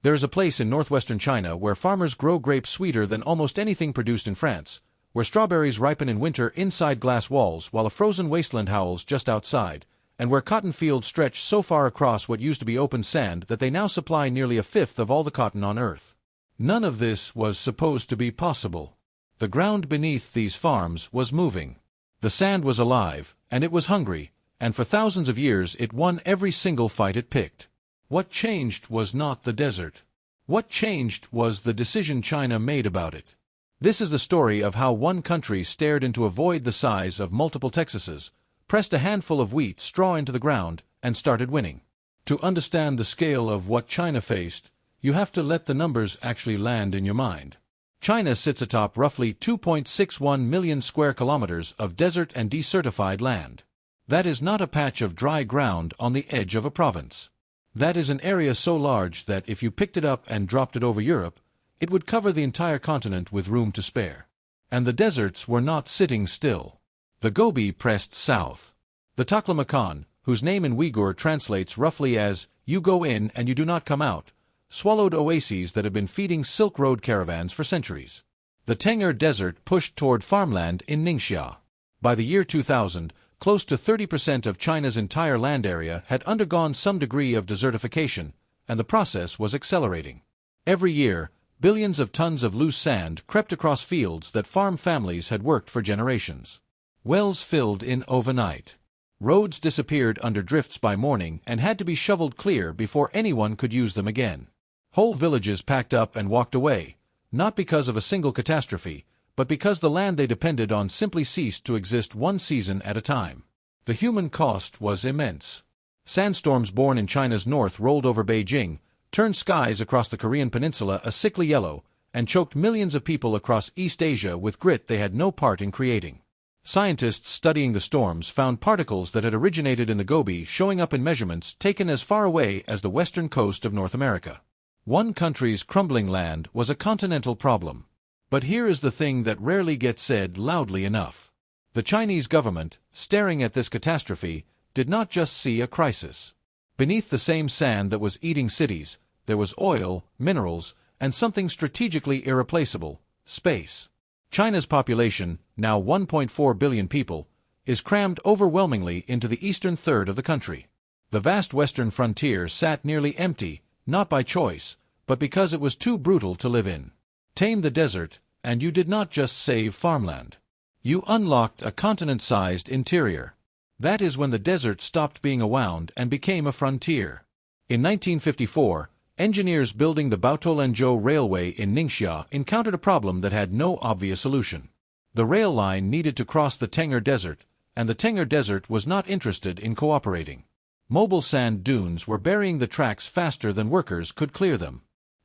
There is a place in northwestern China where farmers grow grapes sweeter than almost anything produced in France, where strawberries ripen in winter inside glass walls while a frozen wasteland howls just outside, and where cotton fields stretch so far across what used to be open sand that they now supply nearly a fifth of all the cotton on Earth. None of this was supposed to be possible. The ground beneath these farms was moving. The sand was alive, and it was hungry, and for thousands of years it won every single fight it picked. What changed was not the desert. What changed was the decision China made about it. This is the story of how one country stared into a void the size of multiple Texases, pressed a handful of wheat straw into the ground, and started winning. To understand the scale of what China faced, you have to let the numbers actually land in your mind. China sits atop roughly 2.61 million square kilometers of desert and desertified land. That is not a patch of dry ground on the edge of a province. That is an area so large that if you picked it up and dropped it over Europe, it would cover the entire continent with room to spare. And the deserts were not sitting still. The Gobi pressed south. The Taklamakan, whose name in Uyghur translates roughly as, "you go in and you do not come out," swallowed oases that had been feeding Silk Road caravans for centuries. The Tengger Desert pushed toward farmland in Ningxia. By the year 2000, close to 30% of China's entire land area had undergone some degree of desertification, and the process was accelerating. Every year, billions of tons of loose sand crept across fields that farm families had worked for generations. Wells filled in overnight. Roads disappeared under drifts by morning and had to be shoveled clear before anyone could use them again. Whole villages packed up and walked away, not because of a single catastrophe, but because the land they depended on simply ceased to exist one season at a time. The human cost was immense. Sandstorms born in China's north rolled over Beijing, turned skies across the Korean peninsula a sickly yellow, and choked millions of people across East Asia with grit they had no part in creating. Scientists studying the storms found particles that had originated in the Gobi showing up in measurements taken as far away as the western coast of North America. One country's crumbling land was a continental problem. But here is the thing that rarely gets said loudly enough. The Chinese government, staring at this catastrophe, did not just see a crisis. Beneath the same sand that was eating cities, there was oil, minerals, and something strategically irreplaceable: space. China's population, now 1.4 billion people, is crammed overwhelmingly into the eastern third of the country. The vast western frontier sat nearly empty, not by choice, but because it was too brutal to live in. Tame the desert, and you did not just save farmland. You unlocked a continent-sized interior. That is when the desert stopped being a wound and became a frontier. In 1954, engineers building the Baotou-Lanzhou Railway in Ningxia encountered a problem that had no obvious solution. The rail line needed to cross the Tengger Desert, and the Tengger Desert was not interested in cooperating. Mobile sand dunes were burying the tracks faster than workers could clear them.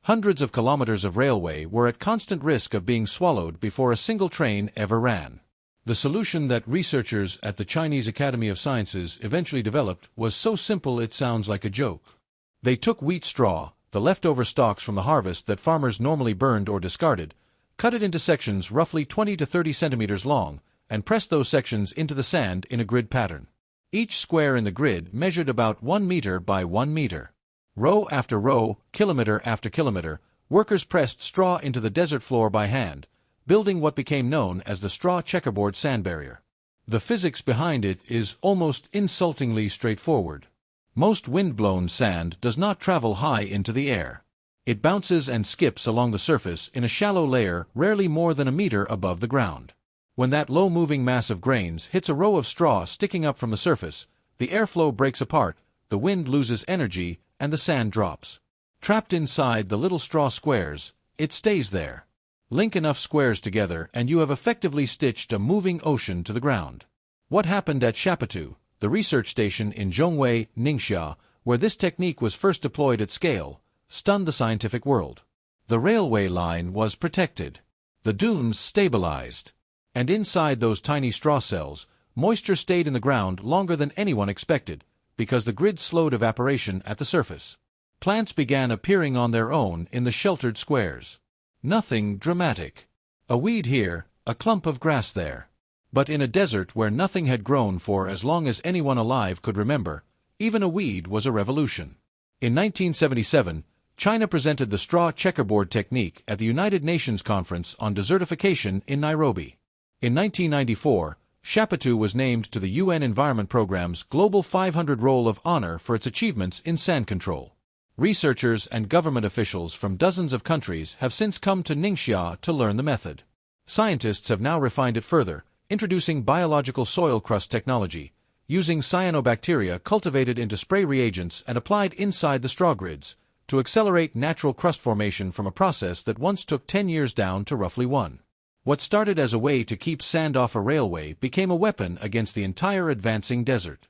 Hundreds of kilometers of railway were at constant risk of being swallowed before a single train ever ran. The solution that researchers at the Chinese Academy of Sciences eventually developed was so simple it sounds like a joke. They took wheat straw, the leftover stalks from the harvest that farmers normally burned or discarded, cut it into sections roughly 20 to 30 centimeters long, and pressed those sections into the sand in a grid pattern. Each square in the grid measured about 1 meter by 1 meter. Row after row, kilometer after kilometer, workers pressed straw into the desert floor by hand, building what became known as the Straw Checkerboard sand barrier. The physics behind it is almost insultingly straightforward. Most wind-blown sand does not travel high into the air. It bounces and skips along the surface in a shallow layer rarely more than a meter above the ground. When that low-moving mass of grains hits a row of straw sticking up from the surface, the airflow breaks apart, the wind loses energy, and the sand drops. Trapped inside the little straw squares, it stays there. Link enough squares together and you have effectively stitched a moving ocean to the ground. What happened at Shapatu, the research station in Zhongwei, Ningxia, where this technique was first deployed at scale, stunned the scientific world. The railway line was protected. The dunes stabilized. And inside those tiny straw cells, moisture stayed in the ground longer than anyone expected, because the grid slowed evaporation at the surface. Plants began appearing on their own in the sheltered squares. Nothing dramatic. A weed here, a clump of grass there. But in a desert where nothing had grown for as long as anyone alive could remember, even a weed was a revolution. In 1977, China presented the Straw Checkerboard technique at the United Nations Conference on Desertification in Nairobi. In 1994, Shapatu was named to the UN Environment Programme's Global 500 Roll of Honor for its achievements in sand control. Researchers and government officials from dozens of countries have since come to Ningxia to learn the method. Scientists have now refined it further, introducing biological soil crust technology, using cyanobacteria cultivated into spray reagents and applied inside the straw grids, to accelerate natural crust formation from a process that once took 10 years down to roughly 1. What started as a way to keep sand off a railway became a weapon against the entire advancing desert.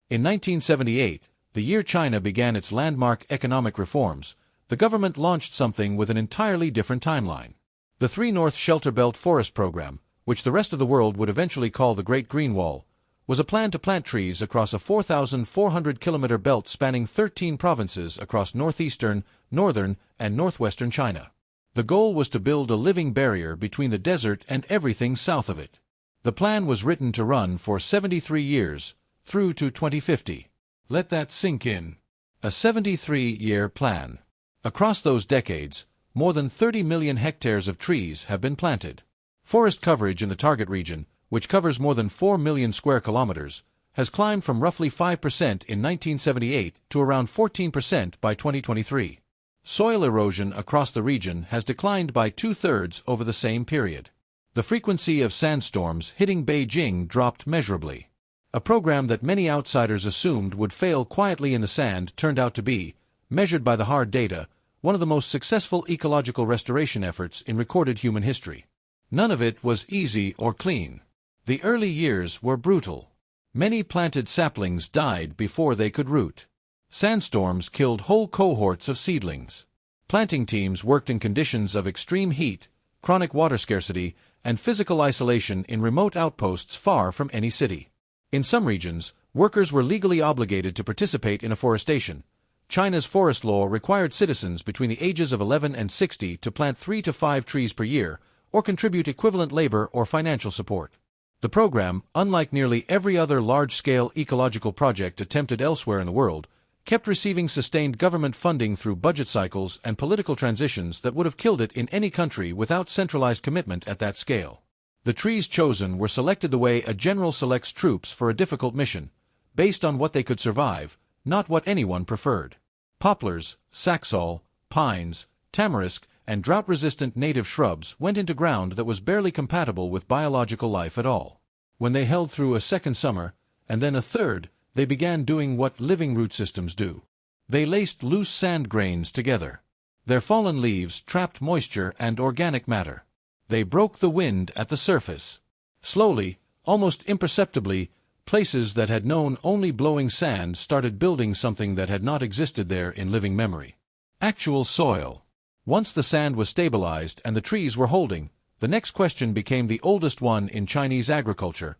In 1978, the year China began its landmark economic reforms, the government launched something with an entirely different timeline. The 3 North Shelter Belt Forest Program, which the rest of the world would eventually call the Great Green Wall, was a plan to plant trees across a 4,400-kilometer belt spanning 13 provinces across northeastern, northern, and northwestern China. The goal was to build a living barrier between the desert and everything south of it. The plan was written to run for 73 years, through to 2050. Let that sink in. A 73-year plan. Across those decades, more than 30 million hectares of trees have been planted. Forest coverage in the target region, which covers more than 4 million square kilometers, has climbed from roughly 5% in 1978 to around 14% by 2023. Soil erosion across the region has declined by 2/3 over the same period. The frequency of sandstorms hitting Beijing dropped measurably. A program that many outsiders assumed would fail quietly in the sand turned out to be, measured by the hard data, one of the most successful ecological restoration efforts in recorded human history. None of it was easy or clean. The early years were brutal. Many planted saplings died before they could root. Sandstorms killed whole cohorts of seedlings. Planting teams worked in conditions of extreme heat, chronic water scarcity, and physical isolation in remote outposts far from any city. In some regions, workers were legally obligated to participate in afforestation. China's forest law required citizens between the ages of 11 and 60 to plant 3 to 5 trees per year, or contribute equivalent labor or financial support. The program, unlike nearly every other large-scale ecological project attempted elsewhere in the world, kept receiving sustained government funding through budget cycles and political transitions that would have killed it in any country without centralized commitment at that scale. The trees chosen were selected the way a general selects troops for a difficult mission, based on what they could survive, not what anyone preferred. Poplars, saxaul, pines, tamarisk, and drought-resistant native shrubs went into ground that was barely compatible with biological life at all. When they held through a second summer, and then a third, they began doing what living root systems do. They laced loose sand grains together. Their fallen leaves trapped moisture and organic matter. They broke the wind at the surface. Slowly, almost imperceptibly, places that had known only blowing sand started building something that had not existed there in living memory. Actual soil. Once the sand was stabilized and the trees were holding, the next question became the oldest one in Chinese agriculture.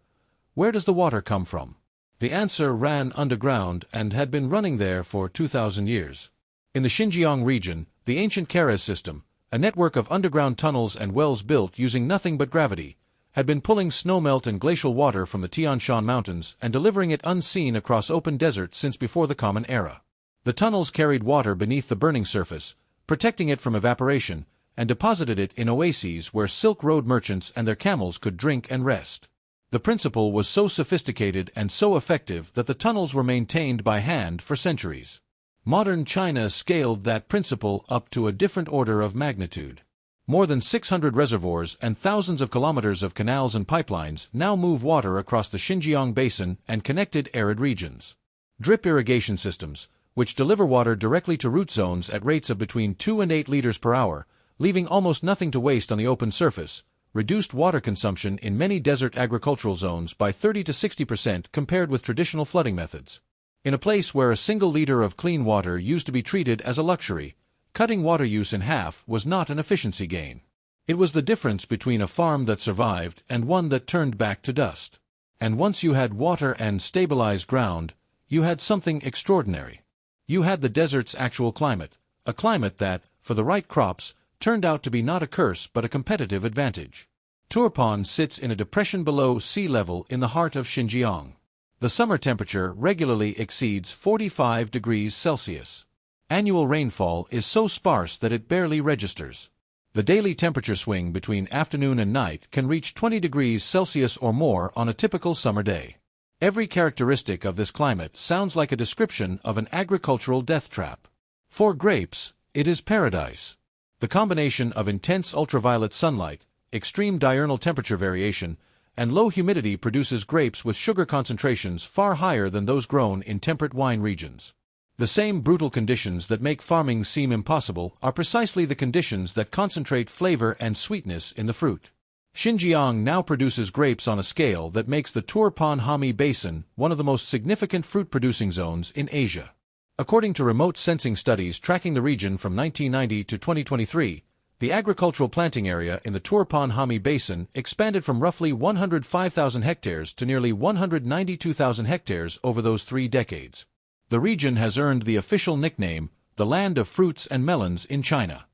Where does the water come from? The answer ran underground and had been running there for 2,000 years. In the Xinjiang region, the ancient Keres system, a network of underground tunnels and wells built using nothing but gravity, had been pulling snowmelt and glacial water from the Tian Shan Mountains and delivering it unseen across open desert since before the Common Era. The tunnels carried water beneath the burning surface, protecting it from evaporation, and deposited it in oases where Silk Road merchants and their camels could drink and rest. The principle was so sophisticated and so effective that the tunnels were maintained by hand for centuries. Modern China scaled that principle up to a different order of magnitude. More than 600 reservoirs and thousands of kilometers of canals and pipelines now move water across the Xinjiang Basin and connected arid regions. Drip irrigation systems, which deliver water directly to root zones at rates of between 2 and 8 liters per hour, leaving almost nothing to waste on the open surface, reduced water consumption in many desert agricultural zones by 30 to 60% compared with traditional flooding methods. In a place where a single liter of clean water used to be treated as a luxury, cutting water use in half was not an efficiency gain. It was the difference between a farm that survived and one that turned back to dust. And once you had water and stabilized ground, you had something extraordinary. You had the desert's actual climate, a climate that, for the right crops, turned out to be not a curse but a competitive advantage. Turpan sits in a depression below sea level in the heart of Xinjiang. The summer temperature regularly exceeds 45 degrees Celsius. Annual rainfall is so sparse that it barely registers. The daily temperature swing between afternoon and night can reach 20 degrees Celsius or more on a typical summer day. Every characteristic of this climate sounds like a description of an agricultural death trap. For grapes, it is paradise. The combination of intense ultraviolet sunlight, extreme diurnal temperature variation, and low humidity produces grapes with sugar concentrations far higher than those grown in temperate wine regions. The same brutal conditions that make farming seem impossible are precisely the conditions that concentrate flavor and sweetness in the fruit. Xinjiang now produces grapes on a scale that makes the Turpan-Hami Basin one of the most significant fruit-producing zones in Asia. According to remote sensing studies tracking the region from 1990 to 2023, the agricultural planting area in the Turpan-Hami Basin expanded from roughly 105,000 hectares to nearly 192,000 hectares over those 3 decades. The region has earned the official nickname, the Land of Fruits and Melons in China.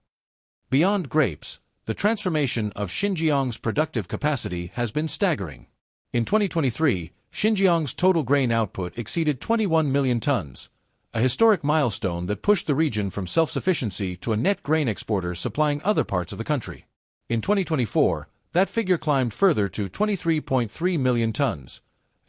Beyond grapes, the transformation of Xinjiang's productive capacity has been staggering. In 2023, Xinjiang's total grain output exceeded 21 million tons, a historic milestone that pushed the region from self-sufficiency to a net grain exporter supplying other parts of the country. In 2024, that figure climbed further to 23.3 million tons,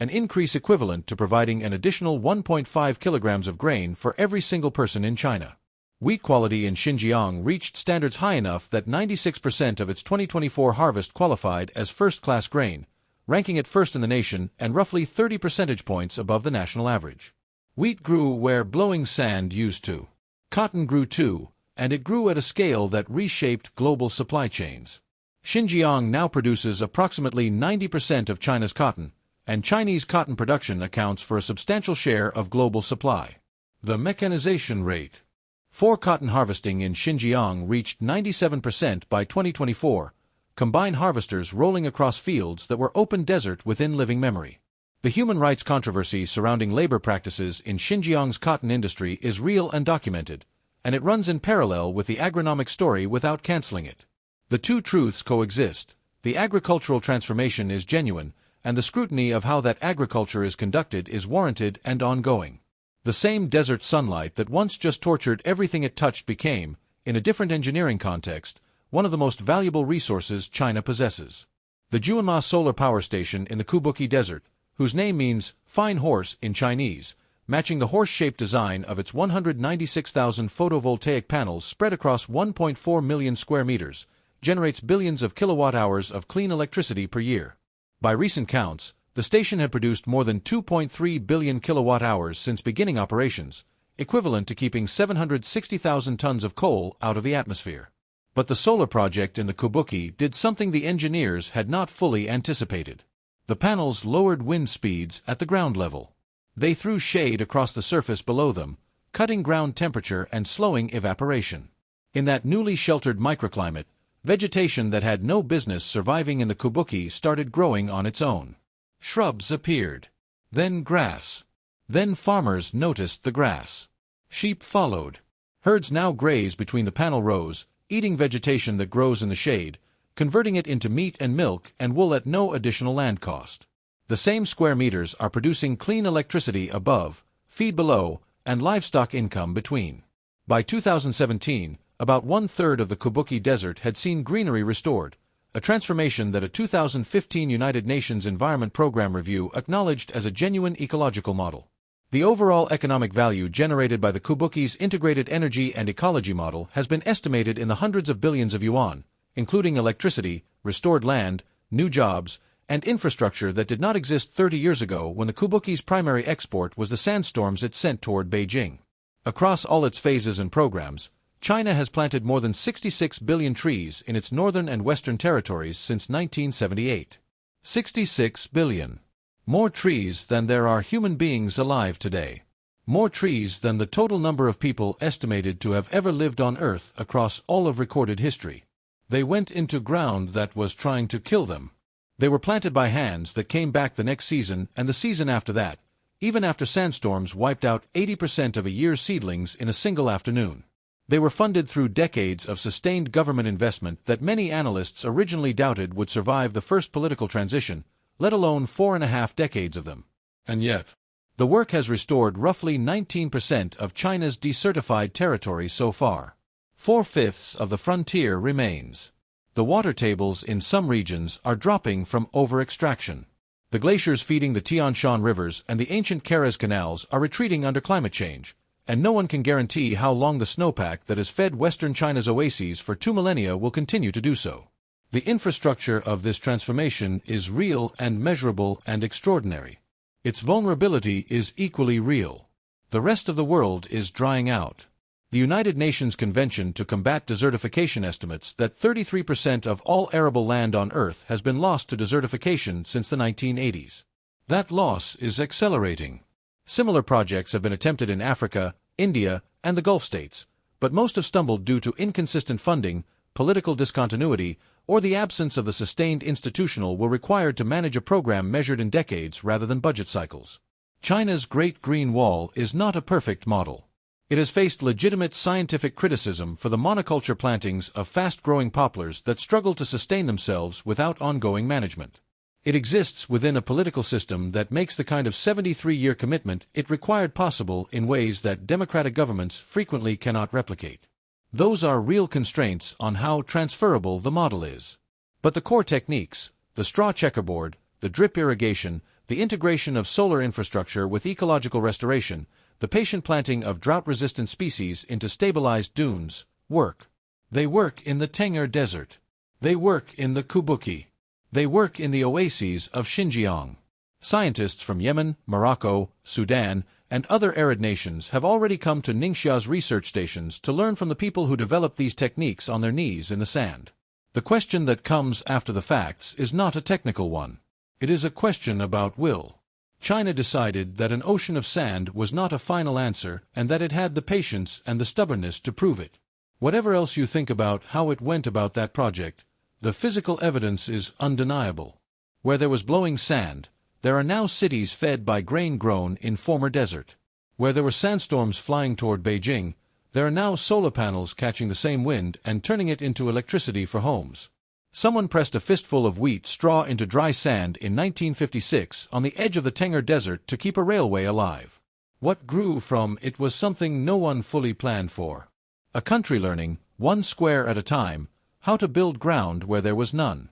an increase equivalent to providing an additional 1.5 kilograms of grain for every single person in China. Wheat quality in Xinjiang reached standards high enough that 96% of its 2024 harvest qualified as first-class grain, ranking it first in the nation and roughly 30 percentage points above the national average. Wheat grew where blowing sand used to. Cotton grew too, and it grew at a scale that reshaped global supply chains. Xinjiang now produces approximately 90% of China's cotton, and Chinese cotton production accounts for a substantial share of global supply. The mechanization rate for cotton harvesting in Xinjiang reached 97% by 2024, combined harvesters rolling across fields that were open desert within living memory. The human rights controversy surrounding labor practices in Xinjiang's cotton industry is real and documented, and it runs in parallel with the agronomic story without canceling it. The two truths coexist. The agricultural transformation is genuine, and the scrutiny of how that agriculture is conducted is warranted and ongoing. The same desert sunlight that once just tortured everything it touched became, in a different engineering context, one of the most valuable resources China possesses. The Juanma Solar Power Station in the Kubuki Desert, whose name means fine horse in Chinese, matching the horse-shaped design of its 196,000 photovoltaic panels spread across 1.4 million square meters, generates billions of kilowatt-hours of clean electricity per year. By recent counts, the station had produced more than 2.3 billion kilowatt-hours since beginning operations, equivalent to keeping 760,000 tons of coal out of the atmosphere. But the solar project in the Kubuki did something the engineers had not fully anticipated. The panels lowered wind speeds at the ground level. They threw shade across the surface below them, cutting ground temperature and slowing evaporation. In that newly sheltered microclimate, vegetation that had no business surviving in the Kubuki started growing on its own. Shrubs appeared. Then grass. Then farmers noticed the grass. Sheep followed. Herds now graze between the panel rows, eating vegetation that grows in the shade, converting it into meat and milk and wool at no additional land cost. The same square meters are producing clean electricity above, feed below, and livestock income between. By 2017, about one-third of the Kubuki Desert had seen greenery restored, a transformation that a 2015 United Nations Environment Program review acknowledged as a genuine ecological model. The overall economic value generated by the Kubuki's integrated energy and ecology model has been estimated in the hundreds of billions of yuan, including electricity, restored land, new jobs, and infrastructure that did not exist 30 years ago when the Kubuki's primary export was the sandstorms it sent toward Beijing. Across all its phases and programs, China has planted more than 66 billion trees in its northern and western territories since 1978. 66 billion. More trees than there are human beings alive today. More trees than the total number of people estimated to have ever lived on Earth across all of recorded history. They went into ground that was trying to kill them. They were planted by hands that came back the next season and the season after that, even after sandstorms wiped out 80% of a year's seedlings in a single afternoon. They were funded through decades of sustained government investment that many analysts originally doubted would survive the first political transition, let alone 4.5 decades of them. And yet, The work has restored roughly 19% of China's desertified territory so far. 4/5 of the frontier remains. The water tables in some regions are dropping from over-extraction. The glaciers feeding the Tian Shan rivers and the ancient Kerez canals are retreating under climate change, and no one can guarantee how long the snowpack that has fed western China's oases for 2 millennia will continue to do so. The infrastructure of this transformation is real and measurable and extraordinary. Its vulnerability is equally real. The rest of the world is drying out. The United Nations Convention to Combat Desertification estimates that 33% of all arable land on Earth has been lost to desertification since the 1980s. That loss is accelerating. Similar projects have been attempted in Africa, India, and the Gulf states, but most have stumbled due to inconsistent funding, political discontinuity, or the absence of the sustained institutional will required to manage a program measured in decades rather than budget cycles. China's Great Green Wall is not a perfect model. It has faced legitimate scientific criticism for the monoculture plantings of fast-growing poplars that struggle to sustain themselves without ongoing management. It exists within a political system that makes the kind of 73-year commitment it required possible in ways that democratic governments frequently cannot replicate. Those are real constraints on how transferable the model is. But the core techniques, the straw checkerboard, the drip irrigation, the integration of solar infrastructure with ecological restoration, the patient planting of drought-resistant species into stabilized dunes, work. They work in the Tengger Desert. They work in the Kubuki. They work in the oases of Xinjiang. Scientists from Yemen, Morocco, Sudan, and other arid nations have already come to Ningxia's research stations to learn from the people who developed these techniques on their knees in the sand. The question that comes after the facts is not a technical one. It is a question about will. China decided that an ocean of sand was not a final answer and that it had the patience and the stubbornness to prove it. Whatever else you think about how it went about that project, the physical evidence is undeniable. Where there was blowing sand, there are now cities fed by grain grown in former desert. Where there were sandstorms flying toward Beijing, there are now solar panels catching the same wind and turning it into electricity for homes. Someone pressed a fistful of wheat straw into dry sand in 1956 on the edge of the Tengger Desert to keep a railway alive. What grew from it was something no one fully planned for. A country learning, one square at a time, how to build ground where there was none.